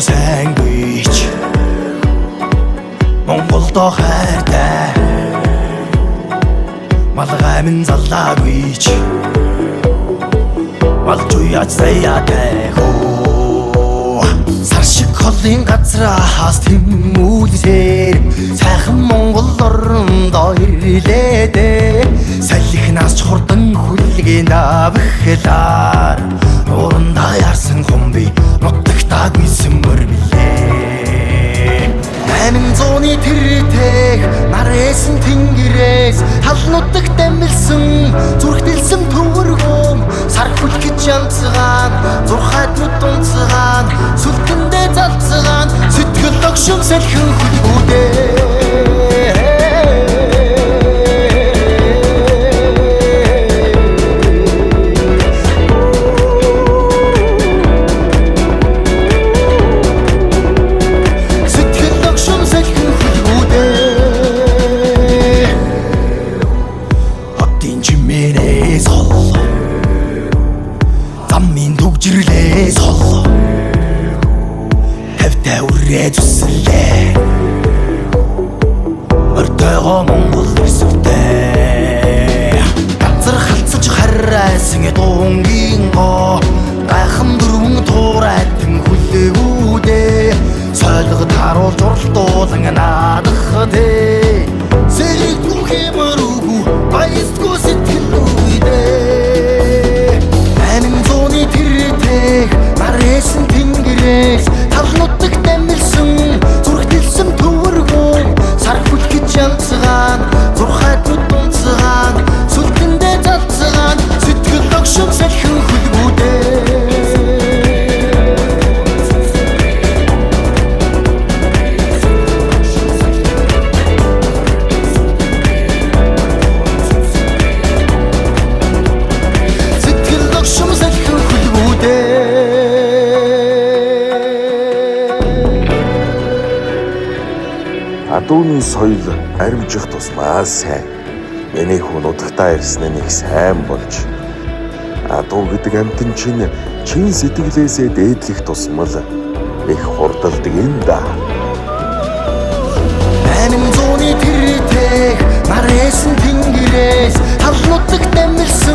сайн бич Монголдо хайртай Малгай минь заллаагүйч Малж уяач саяатай хөө Сар шиг холын газраас тэмүүлсээр Сайхан Монгол орондоо ирлээдээ Салхинаас чухардан хүлгийн давхлаар Урандаа ярсан хумби нутагтаагүй сүмөр билээ 800-ны тэртэх нарээсэн тэнгэрээс Халнуудах дамилсан зүрхтэлсэн төвөргөм Сар хүлгэж янцгаан зурхайд нүд унцгаан Сүлгэндээ залцгаан сэтгэл огшим салхин хүлгүүдээ Замын төгжрлээ сол Тавтай үрээ зүсэлээ Өртөөгөө Монгол ирсвтэй Газар халцаж харайсан дуунгийн гоо Гайхан дөрвөн туурайтан хүлээгүүдээ Сойлгод харуул журлтуулан наадах дээ Сэрэггүй хэмэрүүгүй баястгүй сэтгэл үйдээ 800-ны тэртэх нарээсэн тэнгэрээс Талнуудах дамилсан зүрхтэлсэн төвөргөм Сар хүлгэж янцгаан зурхайд нүд унцгаан Сүлгэндээ залцгаан сэтгэл огшим салхин хүлгүүдээ Адууны соёл аримжих тусмаа сайн. Миний хүн удагтаа ирсэн нэг сайн болж. Адуу гэдэг амтэн чинь чин сэтгэлээсээ дээдлэх тусмал их хурдалдаг юм да. 800-ны тэртэх нарээсэн тэнгэрээс Талнуудах дамилсан